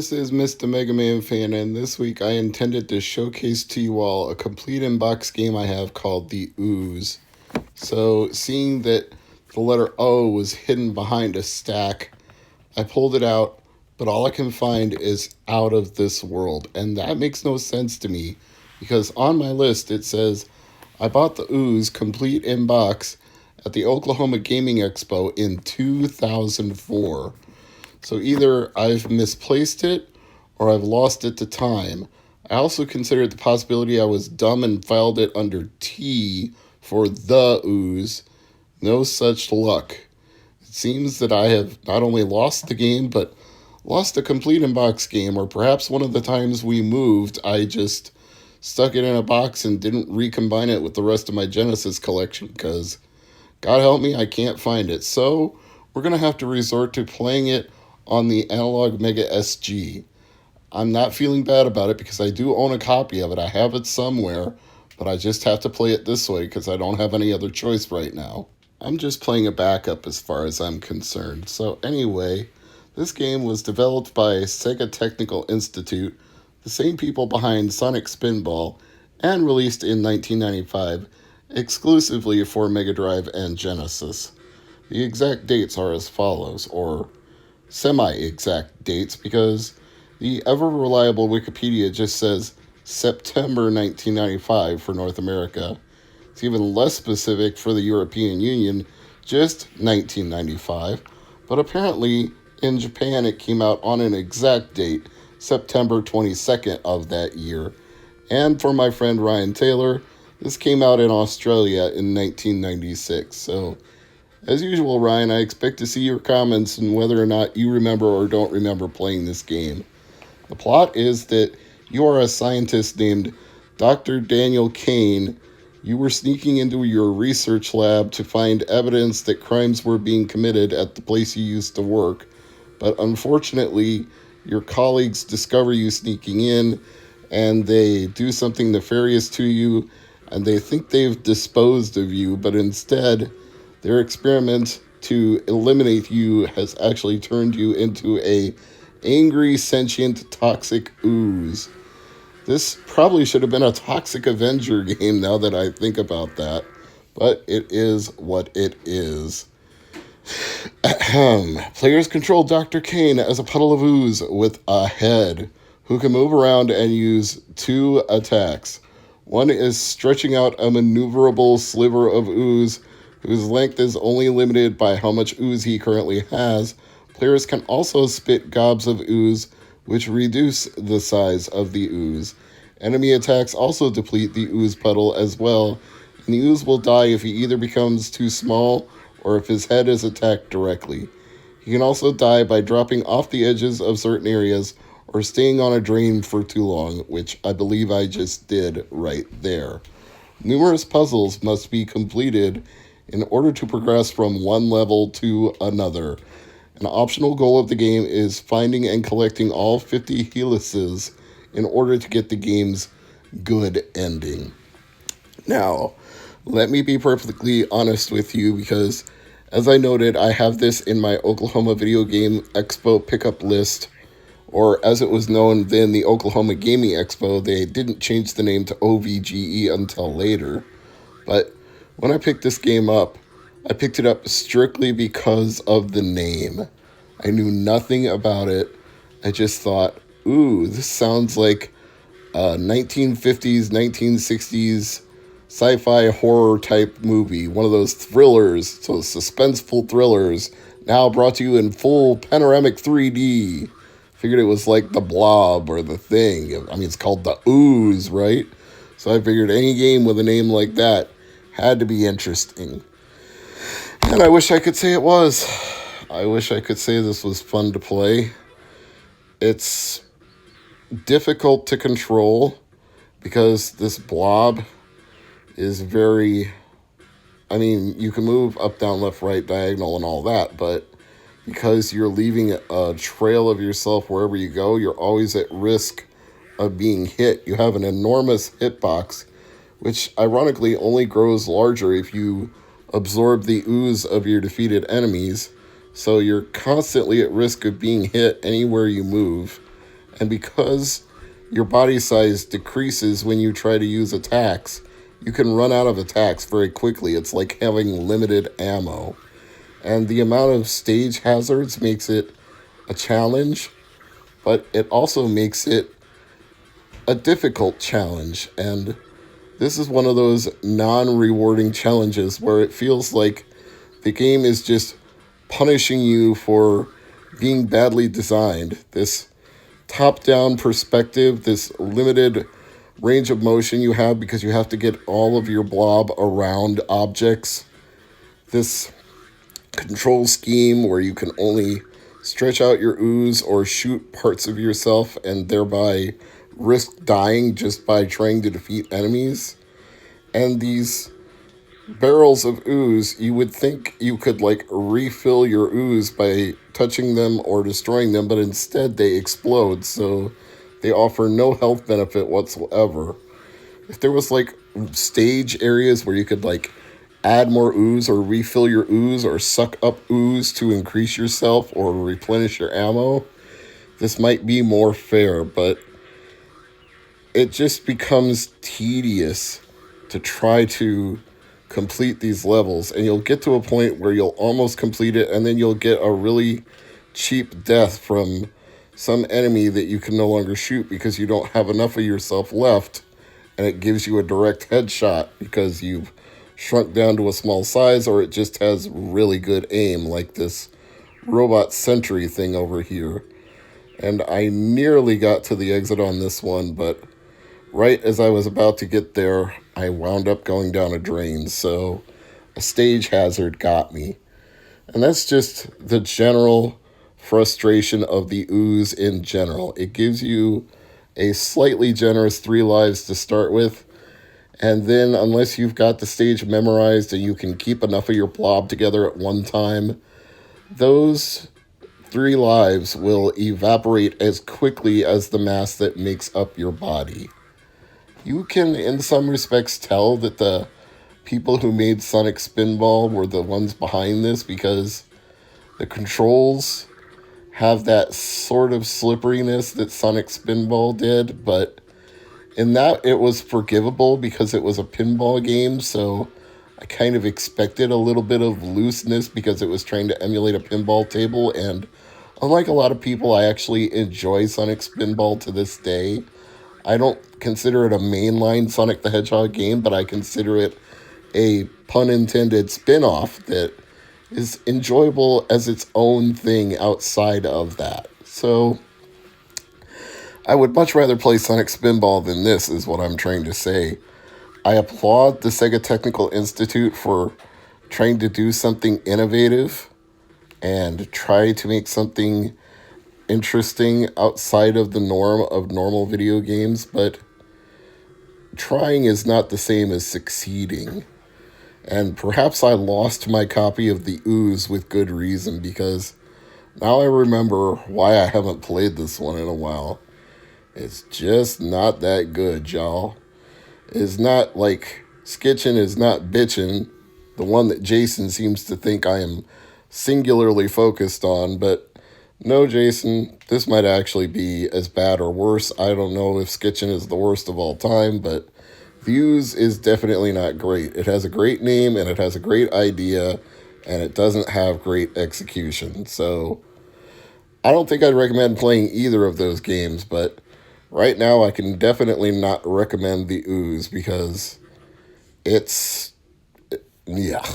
this is Mr. MegaManFan, and this week I intended to showcase to you all a complete in-box game I have called the Ooze. So, seeing that the letter O was hidden behind a stack, I pulled it out, but all I can find is out of this world, and that makes no sense to me, because on my list it says, I bought the Ooze complete in-box at the Oklahoma Gaming Expo in 2004. So either I've misplaced it or I've lost it to time. I also considered the possibility I was dumb and filed it under T for the Ooze. No such luck. It seems that I have not only lost the game, but lost a complete in-box game, or perhaps one of the times we moved, I just stuck it in a box and didn't recombine it with the rest of my Genesis collection, because God help me, I can't find it. So we're going to have to resort to playing it on the Analog Mega SG. I'm not feeling bad about it because I do own a copy of it. I have it somewhere, but I just have to play it this way because I don't have any other choice right now. I'm just playing a backup as far as I'm concerned. So anyway, this game was developed by Sega Technical Institute, the same people behind Sonic Spinball, and released in 1995 exclusively for Mega Drive and Genesis. The exact dates are as follows, or semi-exact dates, because the ever-reliable Wikipedia just says September 1995 for North America. It's even less specific for the European Union, just 1995, but apparently in Japan it came out on an exact date, September 22nd of that year. And for my friend Ryan Taylor, this came out in Australia in 1996, so as usual, Ryan, I expect to see your comments on whether or not you remember or don't remember playing this game. The plot is that you are a scientist named Dr. Daniel Kane. You were sneaking into your research lab to find evidence that crimes were being committed at the place you used to work, but unfortunately, your colleagues discover you sneaking in, and they do something nefarious to you, and they think they've disposed of you, but instead, their experiment to eliminate you has actually turned you into a angry, sentient, toxic ooze. This probably should have been a Toxic Avenger game now that I think about that, but it is what it is. Players control Dr. Kane as a puddle of ooze with a head, who can move around and use two attacks. One is stretching out a maneuverable sliver of ooze, whose length is only limited by how much ooze he currently has. Players can also spit gobs of ooze, which reduce the size of the ooze. Enemy attacks also deplete the ooze puddle as well, and the ooze will die if he either becomes too small or if his head is attacked directly. He can also die by dropping off the edges of certain areas or staying on a drain for too long, which I believe I just did right there. Numerous puzzles must be completed in order to progress from one level to another. An optional goal of the game is finding and collecting all 50 helices in order to get the game's good ending. Now, let me be perfectly honest with you, because as I noted, I have this in my Oklahoma Video Game Expo pickup list, or as it was known then, the Oklahoma Gaming Expo. They didn't change the name to OVGE until later, but when I picked this game up, I picked it up strictly because of the name. I knew nothing about it. I just thought, ooh, this sounds like a 1950s, 1960s sci-fi horror type movie. One of those thrillers, those suspenseful thrillers, now brought to you in full panoramic 3D. Figured it was like The Blob or The Thing. I mean, it's called The Ooze, right? So I figured any game with a name like that had to be interesting. And I wish I could say it was. I wish I could say this was fun to play. It's difficult to control because this blob is very... I mean, you can move up, down, left, right, diagonal, and all that, but because you're leaving a trail of yourself wherever you go, you're always at risk of being hit. You have an enormous hitbox, which ironically only grows larger if you absorb the ooze of your defeated enemies, so you're constantly at risk of being hit anywhere you move. And because your body size decreases when you try to use attacks, you can run out of attacks very quickly. It's like having limited ammo. And the amount of stage hazards makes it a challenge, but it also makes it a difficult challenge. And this is one of those non rewarding challenges where it feels like the game is just punishing you for being badly designed. This top down perspective, this limited range of motion you have because you have to get all of your blob around objects, this control scheme where you can only stretch out your ooze or shoot parts of yourself and thereby risk dying just by trying to defeat enemies. And these barrels of ooze, you would think you could like refill your ooze by touching them or destroying them, but instead they explode, so they offer no health benefit whatsoever. If there was like stage areas where you could like add more ooze or refill your ooze or suck up ooze to increase yourself or replenish your ammo, this might be more fair, but it just becomes tedious to try to complete these levels, and you'll get to a point where you'll almost complete it and then you'll get a really cheap death from some enemy that you can no longer shoot because you don't have enough of yourself left, and it gives you a direct headshot because you've shrunk down to a small size, or it just has really good aim like this robot sentry thing over here. And I nearly got to the exit on this one, but right as I was about to get there, I wound up going down a drain, so a stage hazard got me. And that's just the general frustration of the ooze in general. It gives you a slightly generous 3 lives to start with, and then unless you've got the stage memorized and you can keep enough of your blob together at one time, those 3 lives will evaporate as quickly as the mass that makes up your body. You can, in some respects, tell that the people who made Sonic Spinball were the ones behind this because the controls have that sort of slipperiness that Sonic Spinball did, but in that it was forgivable because it was a pinball game, so I kind of expected a little bit of looseness because it was trying to emulate a pinball table, and unlike a lot of people, I actually enjoy Sonic Spinball to this day. I don't consider it a mainline Sonic the Hedgehog game, but I consider it a pun intended spin-off that is enjoyable as its own thing outside of that. So I would much rather play Sonic Spinball than this, is what I'm trying to say. I applaud the Sega Technical Institute for trying to do something innovative and try to make something interesting outside of the norm of normal video games, but trying is not the same as succeeding. And perhaps I lost my copy of the Ooze with good reason, because now I remember why I haven't played this one in a while. It's just not that good, y'all. It's not like Skitchin' is not bitchin', the one that Jason seems to think I am singularly focused on, but no, Jason, this might actually be as bad or worse. I don't know if Skitchin' is the worst of all time, but Ooze is definitely not great. It has a great name, and it has a great idea, and it doesn't have great execution. So I don't think I'd recommend playing either of those games, but right now I can definitely not recommend the Ooze because yeah.